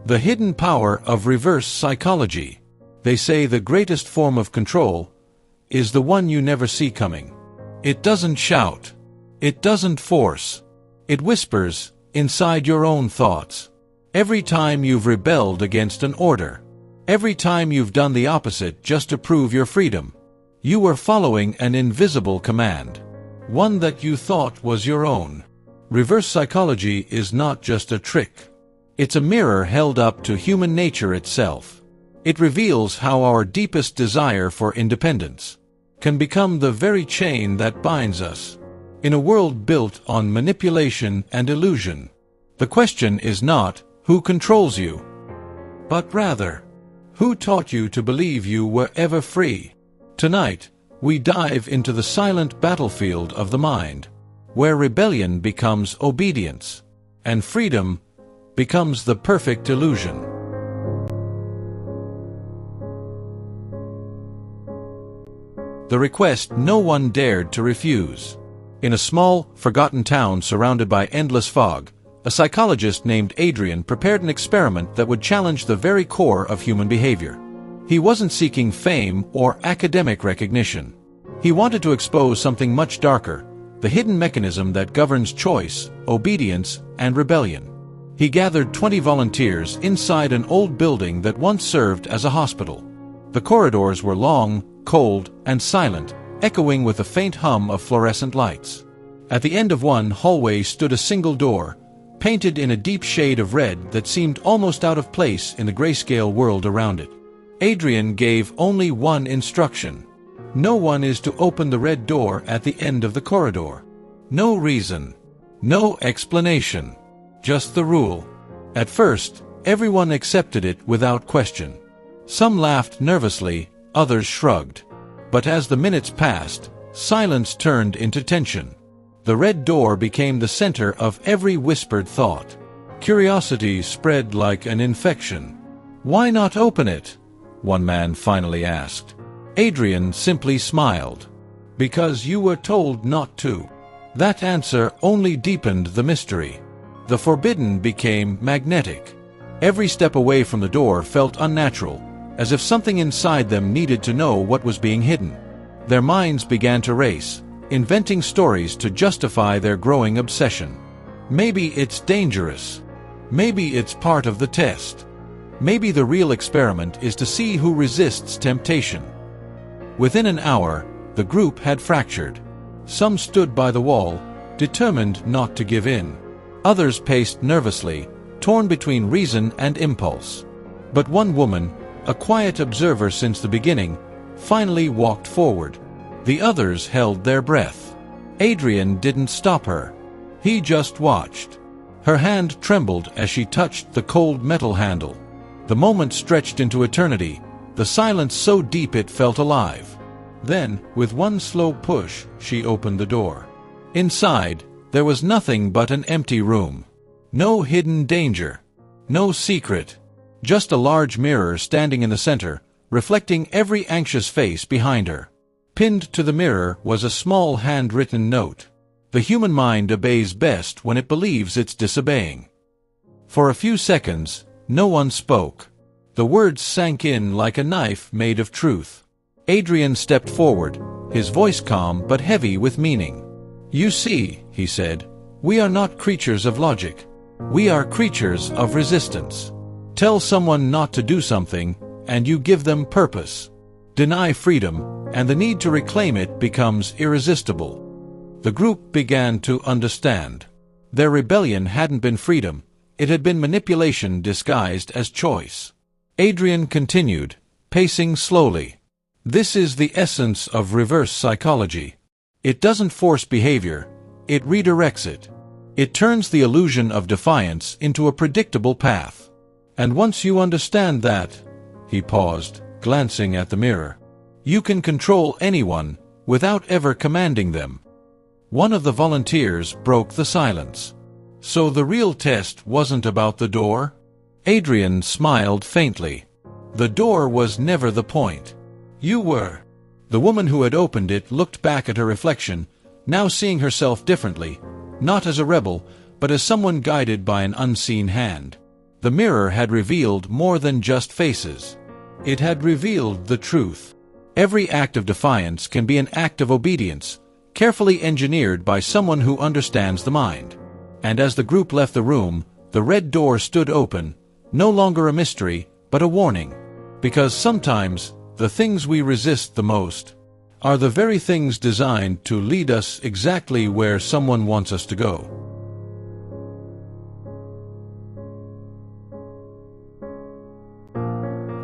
The hidden power of reverse psychology. They say the greatest form of control is the one you never see coming. It doesn't shout. It doesn't force. It whispers inside your own thoughts. Every time you've rebelled against an order, every time you've done the opposite just to prove your freedom, you were following an invisible command, one that you thought was your own. Reverse psychology is not just a trick. It's a mirror held up to human nature itself. It reveals how our deepest desire for independence can become the very chain that binds us. In a world built on manipulation and illusion, the question is not who controls you, but rather, who taught you to believe you were ever free? Tonight, we dive into the silent battlefield of the mind, where rebellion becomes obedience, and freedom becomes the perfect illusion. The request no one dared to refuse. In a small, forgotten town surrounded by endless fog, a psychologist named Adrian prepared an experiment that would challenge the very core of human behavior. He wasn't seeking fame or academic recognition. He wanted to expose something much darker, the hidden mechanism that governs choice, obedience, and rebellion. He gathered 20 volunteers inside an old building that once served as a hospital. The corridors were long, cold, and silent, echoing with a faint hum of fluorescent lights. At the end of one hallway stood a single door, painted in a deep shade of red that seemed almost out of place in the grayscale world around it. Adrian gave only one instruction. No one is to open the red door at the end of the corridor. No reason. No explanation. Just the rule. At first, everyone accepted it without question. Some laughed nervously, others shrugged. But as the minutes passed, silence turned into tension. The red door became the center of every whispered thought. Curiosity spread like an infection. "Why not open it?" one man finally asked. Adrian simply smiled. "Because you were told not to." That answer only deepened the mystery. The forbidden became magnetic. Every step away from the door felt unnatural, as if something inside them needed to know what was being hidden. Their minds began to race, inventing stories to justify their growing obsession. Maybe it's dangerous. Maybe it's part of the test. Maybe the real experiment is to see who resists temptation. Within an hour, the group had fractured. Some stood by the wall, determined not to give in. Others paced nervously, torn between reason and impulse. But one woman, a quiet observer since the beginning, finally walked forward. The others held their breath. Adrian didn't stop her. He just watched. Her hand trembled as she touched the cold metal handle. The moment stretched into eternity, the silence so deep it felt alive. Then, with one slow push, she opened the door. Inside, there was nothing but an empty room. No hidden danger. No secret. Just a large mirror standing in the center, reflecting every anxious face behind her. Pinned to the mirror was a small handwritten note. The human mind obeys best when it believes it's disobeying. For a few seconds, no one spoke. The words sank in like a knife made of truth. Adrian stepped forward, his voice calm but heavy with meaning. "You see," he said, "we are not creatures of logic. We are creatures of resistance. Tell someone not to do something, and you give them purpose. Deny freedom, and the need to reclaim it becomes irresistible." The group began to understand. Their rebellion hadn't been freedom, it had been manipulation disguised as choice. Adrian continued, pacing slowly. "This is the essence of reverse psychology. It doesn't force behavior, it redirects it. It turns the illusion of defiance into a predictable path. And once you understand that," he paused, glancing at the mirror, "you can control anyone without ever commanding them." One of the volunteers broke the silence. "So the real test wasn't about the door?" Adrian smiled faintly. "The door was never the point. You were." The woman who had opened it looked back at her reflection, now seeing herself differently, not as a rebel, but as someone guided by an unseen hand. The mirror had revealed more than just faces. It had revealed the truth. Every act of defiance can be an act of obedience, carefully engineered by someone who understands the mind. And as the group left the room, the red door stood open, no longer a mystery, but a warning. Because sometimes, the things we resist the most are the very things designed to lead us exactly where someone wants us to go.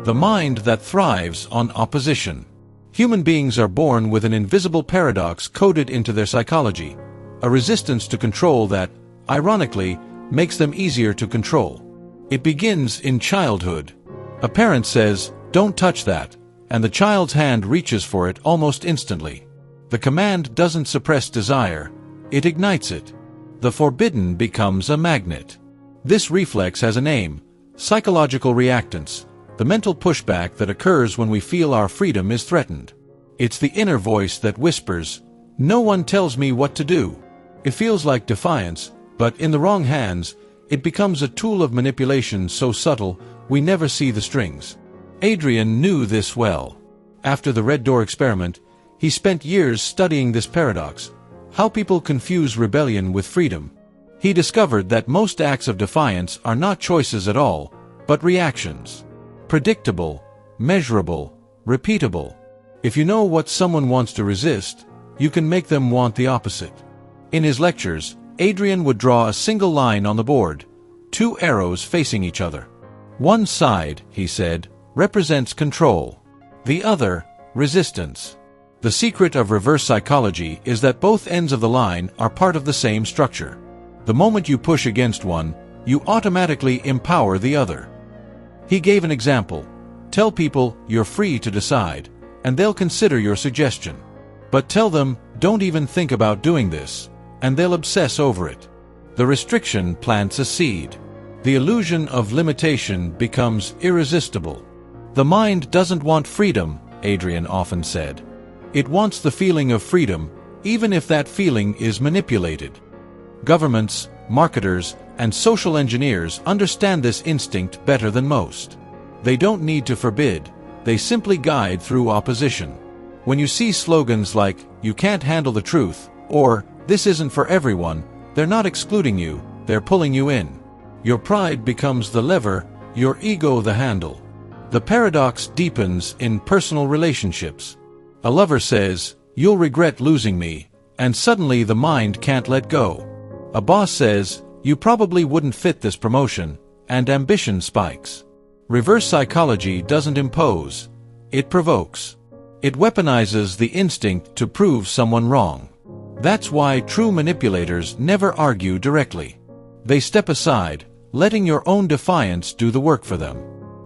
The mind that thrives on opposition. Human beings are born with an invisible paradox coded into their psychology, a resistance to control that, ironically, makes them easier to control. It begins in childhood. A parent says, "Don't touch that," and the child's hand reaches for it almost instantly. The command doesn't suppress desire, it ignites it. The forbidden becomes a magnet. This reflex has a name: psychological reactance, the mental pushback that occurs when we feel our freedom is threatened. It's the inner voice that whispers, "No one tells me what to do." It feels like defiance, but in the wrong hands, it becomes a tool of manipulation so subtle we never see the strings. Adrian knew this well. After the Red Door experiment, he spent years studying this paradox, how people confuse rebellion with freedom. He discovered that most acts of defiance are not choices at all, but reactions. Predictable, measurable, repeatable. If you know what someone wants to resist, you can make them want the opposite. In his lectures, Adrian would draw a single line on the board, two arrows facing each other. One side, he said, represents control. The other, resistance. The secret of reverse psychology is that both ends of the line are part of the same structure. The moment you push against one, you automatically empower the other. He gave an example. Tell people you're free to decide, and they'll consider your suggestion. But tell them, don't even think about doing this, and they'll obsess over it. The restriction plants a seed. The illusion of limitation becomes irresistible. The mind doesn't want freedom, Adrian often said. It wants the feeling of freedom, even if that feeling is manipulated. Governments, marketers, and social engineers understand this instinct better than most. They don't need to forbid, they simply guide through opposition. When you see slogans like, "You can't handle the truth," or "This isn't for everyone," they're not excluding you, they're pulling you in. Your pride becomes the lever, your ego the handle. The paradox deepens in personal relationships. A lover says, "You'll regret losing me," and suddenly the mind can't let go. A boss says, "You probably wouldn't fit this promotion," and ambition spikes. Reverse psychology doesn't impose, it provokes. It weaponizes the instinct to prove someone wrong. That's why true manipulators never argue directly. They step aside, letting your own defiance do the work for them.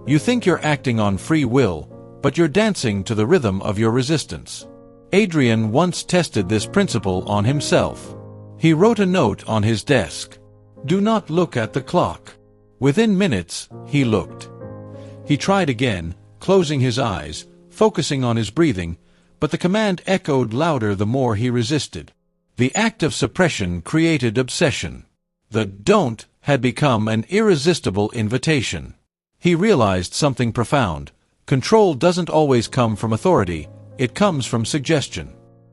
You think you're acting on free will, but you're dancing to the rhythm of your resistance. Adrian once tested this principle on himself. He wrote a note on his desk. "Do not look at the clock." Within minutes, he looked. He tried again, closing his eyes, focusing on his breathing, but the command echoed louder the more he resisted. The act of suppression created obsession. The "don't" had become an irresistible invitation. He realized something profound. Control doesn't always come from authority, it comes from suggestion.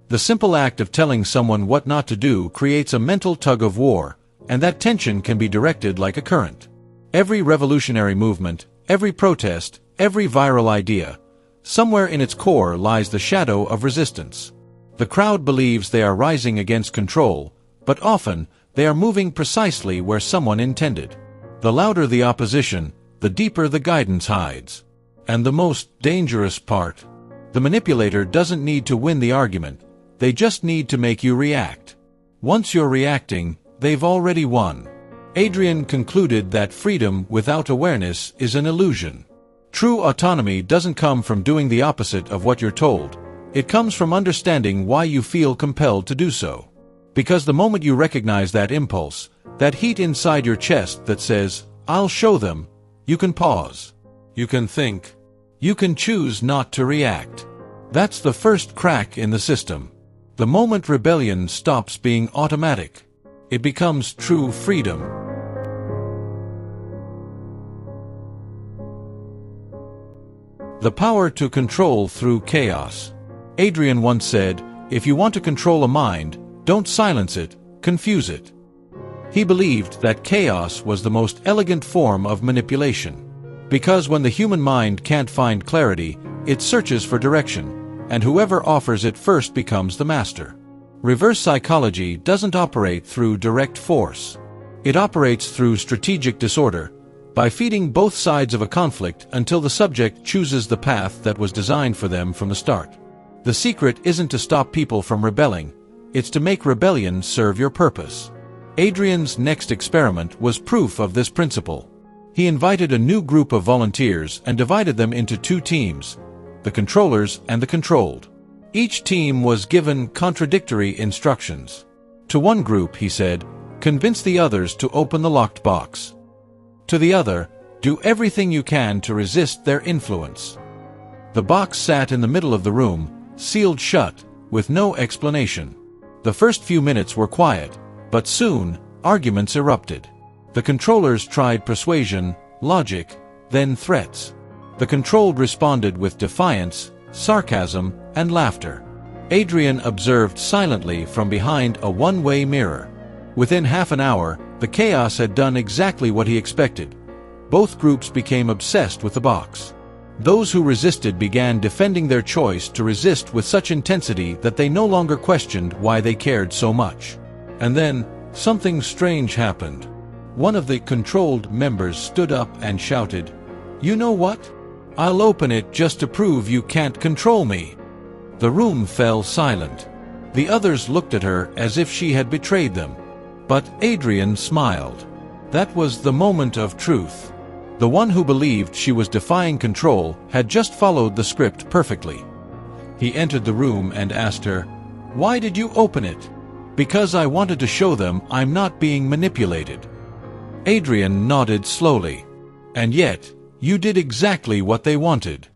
The simple act of telling someone what not to do creates a mental tug-of-war, and that tension can be directed like a current. Every revolutionary movement, every protest, every viral idea, somewhere in its core lies the shadow of resistance. The crowd believes they are rising against control, but often they are moving precisely where someone intended. The louder the opposition, the deeper the guidance hides. And the most dangerous part, the manipulator doesn't need to win the argument, they just need to make you react. Once you're reacting, they've already won. Adrian concluded that freedom without awareness is an illusion. True autonomy doesn't come from doing the opposite of what you're told. It comes from understanding why you feel compelled to do so. Because the moment you recognize that impulse, that heat inside your chest that says, "I'll show them," you can pause. You can think. You can choose not to react. That's the first crack in the system. The moment rebellion stops being automatic, it becomes true freedom. The power to control through chaos. Adrian once said, "If you want to control a mind, don't silence it, confuse it." He believed that chaos was the most elegant form of manipulation. Because when the human mind can't find clarity, it searches for direction, and whoever offers it first becomes the master. Reverse psychology doesn't operate through direct force. It operates through strategic disorder, by feeding both sides of a conflict until the subject chooses the path that was designed for them from the start. The secret isn't to stop people from rebelling, it's to make rebellion serve your purpose. Adrian's next experiment was proof of this principle. He invited a new group of volunteers and divided them into two teams, the controllers and the controlled. Each team was given contradictory instructions. To one group, he said, "Convince the others to open the locked box." To the other, "Do everything you can to resist their influence." The box sat in the middle of the room, sealed shut, with no explanation. The first few minutes were quiet, but soon, arguments erupted. The controllers tried persuasion, logic, then threats. The controlled responded with defiance, sarcasm, and laughter. Adrian observed silently from behind a one-way mirror. Within half an hour, the chaos had done exactly what he expected. Both groups became obsessed with the box. Those who resisted began defending their choice to resist with such intensity that they no longer questioned why they cared so much. And then, something strange happened. One of the controlled members stood up and shouted, "You know what? I'll open it just to prove you can't control me." The room fell silent. The others looked at her as if she had betrayed them. But Adrian smiled. That was the moment of truth. The one who believed she was defying control had just followed the script perfectly. He entered the room and asked her, "Why did you open it?" "Because I wanted to show them I'm not being manipulated." Adrian nodded slowly. "And yet, you did exactly what they wanted."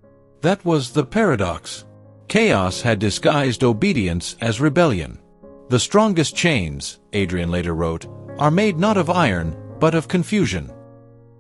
That was the paradox. Chaos had disguised obedience as rebellion. The strongest chains, Adrian later wrote, are made not of iron, but of confusion.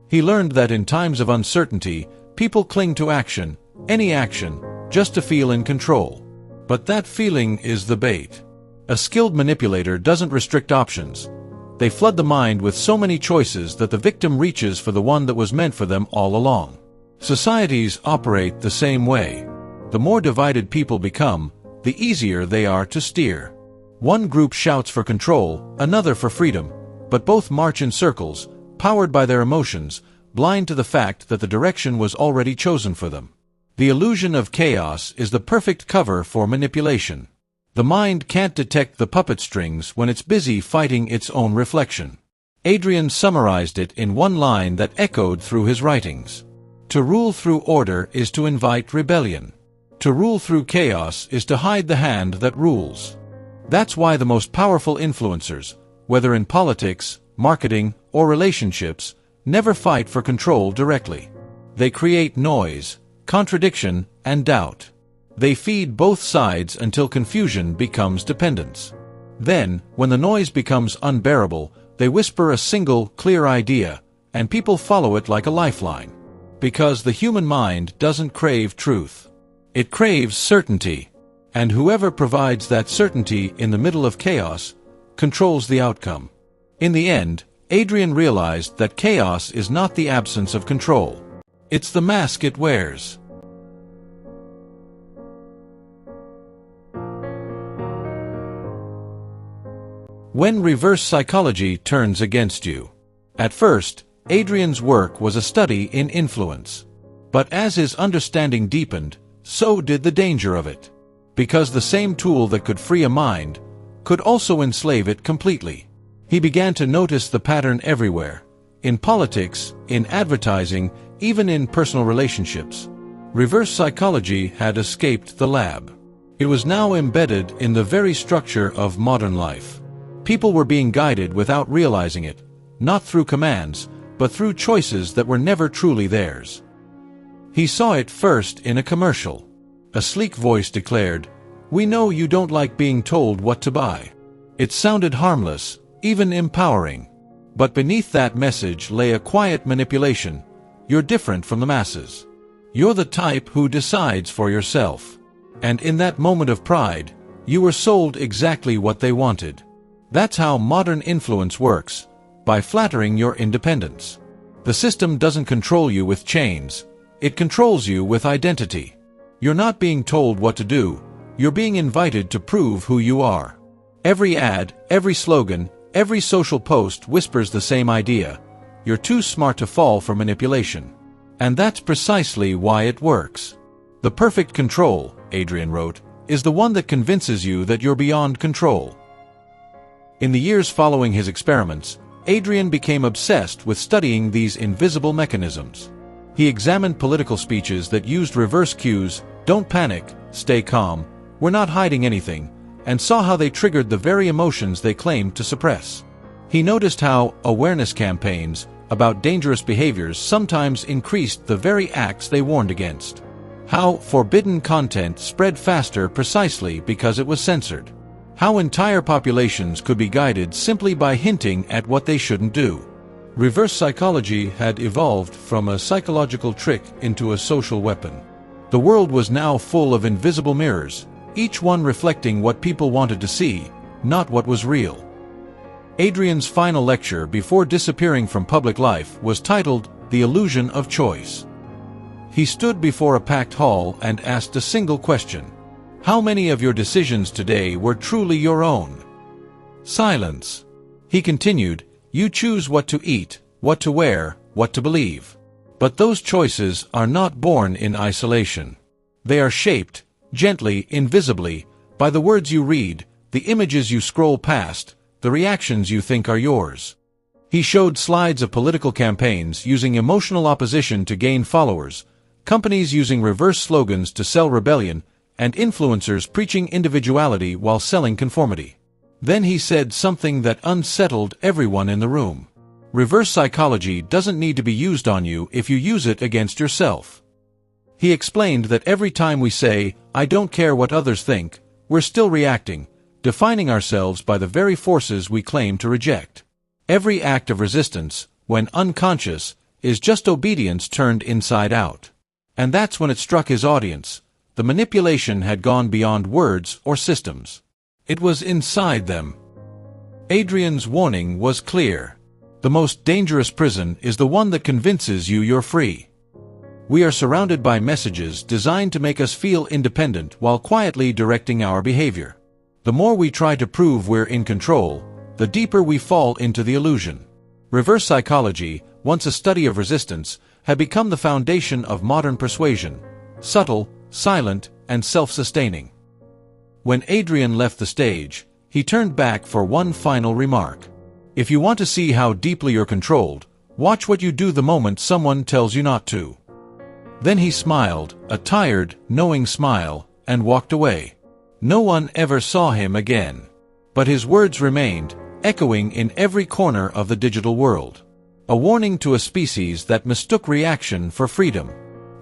He learned that in times of uncertainty, people cling to action, any action, just to feel in control. But that feeling is the bait. A skilled manipulator doesn't restrict options. They flood the mind with so many choices that the victim reaches for the one that was meant for them all along. Societies operate the same way. The more divided people become, the easier they are to steer. One group shouts for control, another for freedom, but both march in circles, powered by their emotions, blind to the fact that the direction was already chosen for them. The illusion of chaos is the perfect cover for manipulation. The mind can't detect the puppet strings when it's busy fighting its own reflection. Adrian summarized it in one line that echoed through his writings. To rule through order is to invite rebellion. To rule through chaos is to hide the hand that rules. That's why the most powerful influencers, whether in politics, marketing, or relationships, never fight for control directly. They create noise, contradiction, and doubt. They feed both sides until confusion becomes dependence. Then, when the noise becomes unbearable, they whisper a single, clear idea, and people follow it like a lifeline. Because the human mind doesn't crave truth. It craves certainty. And whoever provides that certainty in the middle of chaos controls the outcome. In the end, Adrian realized that chaos is not the absence of control. It's the mask it wears. When reverse psychology turns against you. At first, Adrian's work was a study in influence. But as his understanding deepened, so did the danger of it. Because the same tool that could free a mind could also enslave it completely. He began to notice the pattern everywhere, in politics, in advertising, even in personal relationships. Reverse psychology had escaped the lab. It was now embedded in the very structure of modern life. People were being guided without realizing it, not through commands, but through choices that were never truly theirs. He saw it first in a commercial. A sleek voice declared, "We know you don't like being told what to buy." It sounded harmless, even empowering. But beneath that message lay a quiet manipulation. You're different from the masses. You're the type who decides for yourself. And in that moment of pride, you were sold exactly what they wanted. That's how modern influence works, by flattering your independence. The system doesn't control you with chains, it controls you with identity. You're not being told what to do, you're being invited to prove who you are. Every ad, every slogan, every social post whispers the same idea. You're too smart to fall for manipulation. And that's precisely why it works. The perfect control, Adrian wrote, is the one that convinces you that you're beyond control. In the years following his experiments, Adrian became obsessed with studying these invisible mechanisms. He examined political speeches that used reverse cues, "Don't panic, stay calm, we're not hiding anything," and saw how they triggered the very emotions they claimed to suppress. He noticed how awareness campaigns about dangerous behaviors sometimes increased the very acts they warned against. How forbidden content spread faster precisely because it was censored. How entire populations could be guided simply by hinting at what they shouldn't do. Reverse psychology had evolved from a psychological trick into a social weapon. The world was now full of invisible mirrors, each one reflecting what people wanted to see, not what was real. Adrian's final lecture before disappearing from public life was titled "The Illusion of Choice." He stood before a packed hall and asked a single question. How many of your decisions today were truly your own? Silence. He continued, you choose what to eat, what to wear, what to believe. But those choices are not born in isolation. They are shaped, gently, invisibly, by the words you read, the images you scroll past, the reactions you think are yours. He showed slides of political campaigns using emotional opposition to gain followers, companies using reverse slogans to sell rebellion, and influencers preaching individuality while selling conformity. Then he said something that unsettled everyone in the room. Reverse psychology doesn't need to be used on you if you use it against yourself. He explained that every time we say, "I don't care what others think," we're still reacting, defining ourselves by the very forces we claim to reject. Every act of resistance, when unconscious, is just obedience turned inside out. And that's when it struck his audience. The manipulation had gone beyond words or systems. It was inside them. Adrian's warning was clear. The most dangerous prison is the one that convinces you you're free. We are surrounded by messages designed to make us feel independent while quietly directing our behavior. The more we try to prove we're in control, the deeper we fall into the illusion. Reverse psychology, once a study of resistance, had become the foundation of modern persuasion, subtle, silent, and self-sustaining. When Adrian left the stage, he turned back for one final remark. If you want to see how deeply you're controlled, watch what you do the moment someone tells you not to. Then he smiled, a tired, knowing smile, and walked away. No one ever saw him again. But his words remained, echoing in every corner of the digital world. A warning to a species that mistook reaction for freedom,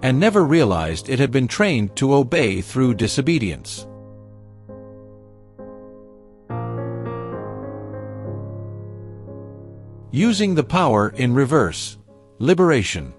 and never realized it had been trained to obey through disobedience. Using the power in reverse. Liberation.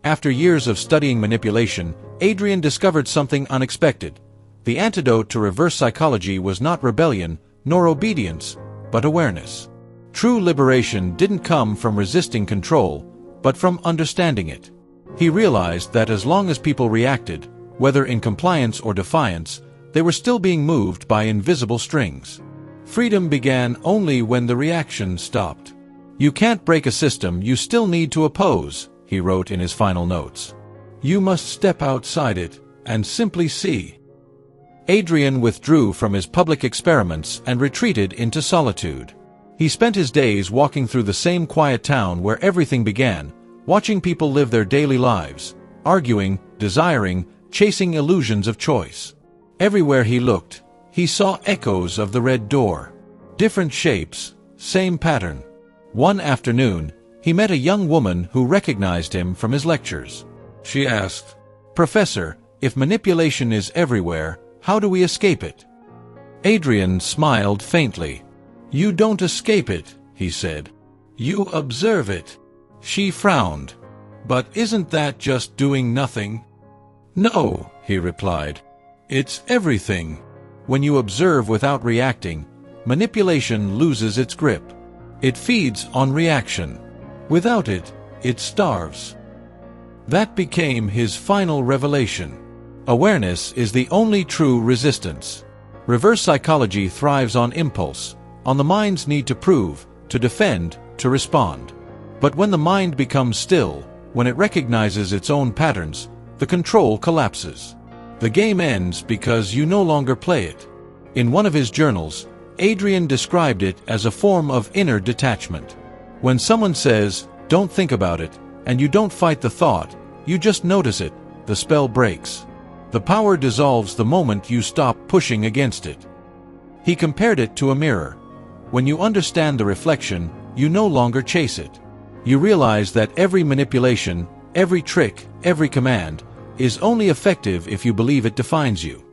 After years of studying manipulation, Adrian discovered something unexpected. The antidote to reverse psychology was not rebellion, nor obedience, but awareness. True liberation didn't come from resisting control, but from understanding it. He realized that as long as people reacted, whether in compliance or defiance, they were still being moved by invisible strings. Freedom began only when the reaction stopped. You can't break a system you still need to oppose, he wrote in his final notes. You must step outside it and simply see. Adrian withdrew from his public experiments and retreated into solitude. He spent his days walking through the same quiet town where everything began, watching people live their daily lives, arguing, desiring, chasing illusions of choice. Everywhere he looked, he saw echoes of the red door. Different shapes, same pattern. One afternoon, he met a young woman who recognized him from his lectures. She asked, "Professor, if manipulation is everywhere, how do we escape it?" Adrian smiled faintly. "You don't escape it," he said. "You observe it." She frowned. "But isn't that just doing nothing?" "No," he replied. "It's everything." When you observe without reacting, manipulation loses its grip. It feeds on reaction. Without it, it starves. That became his final revelation. Awareness is the only true resistance. Reverse psychology thrives on impulse, on the mind's need to prove, to defend, to respond. But when the mind becomes still, when it recognizes its own patterns, the control collapses. The game ends because you no longer play it. In one of his journals, Adrian described it as a form of inner detachment. When someone says, "Don't think about it," and you don't fight the thought, you just notice it, the spell breaks. The power dissolves the moment you stop pushing against it. He compared it to a mirror. When you understand the reflection, you no longer chase it. You realize that every manipulation, every trick, every command, is only effective if you believe it defines you.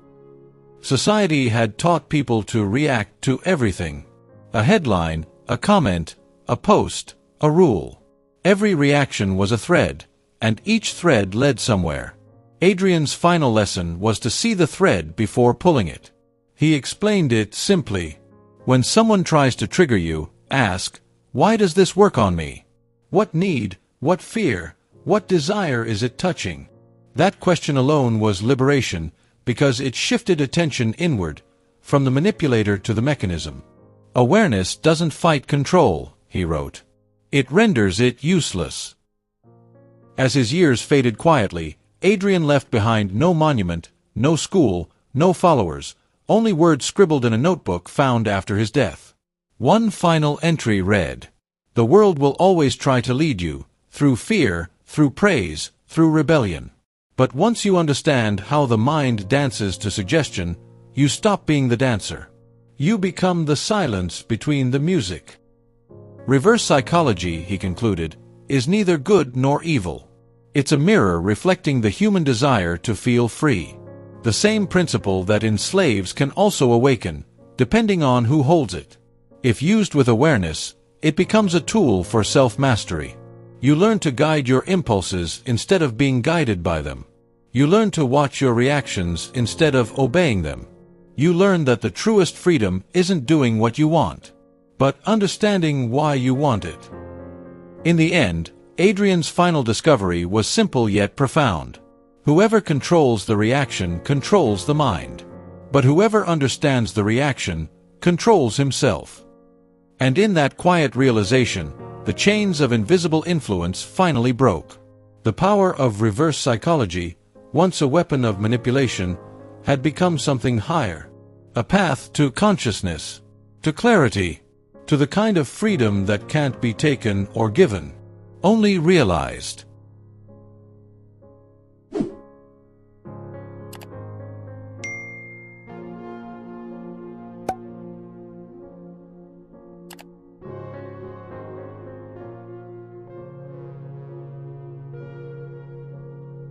Society had taught people to react to everything. A headline, a comment, a post, a rule. Every reaction was a thread, and each thread led somewhere. Adrian's final lesson was to see the thread before pulling it. He explained it simply. When someone tries to trigger you, ask, "Why does this work on me? What need, what fear, what desire is it touching?" That question alone was liberation, because it shifted attention inward, from the manipulator to the mechanism. Awareness doesn't fight control, he wrote. It renders it useless. As his years faded quietly, Adrian left behind no monument, no school, no followers, only words scribbled in a notebook found after his death. One final entry read, "The world will always try to lead you, through fear, through praise, through rebellion. But once you understand how the mind dances to suggestion, you stop being the dancer. You become the silence between the music." Reverse psychology, he concluded, is neither good nor evil. It's a mirror reflecting the human desire to feel free. The same principle that enslaves can also awaken, depending on who holds it. If used with awareness, it becomes a tool for self-mastery. You learn to guide your impulses instead of being guided by them. You learn to watch your reactions instead of obeying them. You learn that the truest freedom isn't doing what you want, but understanding why you want it. In the end, Adrian's final discovery was simple yet profound. Whoever controls the reaction controls the mind. But whoever understands the reaction controls himself. And in that quiet realization, the chains of invisible influence finally broke. The power of reverse psychology, once a weapon of manipulation, had become something higher. A path to consciousness, to clarity, to the kind of freedom that can't be taken or given, only realized.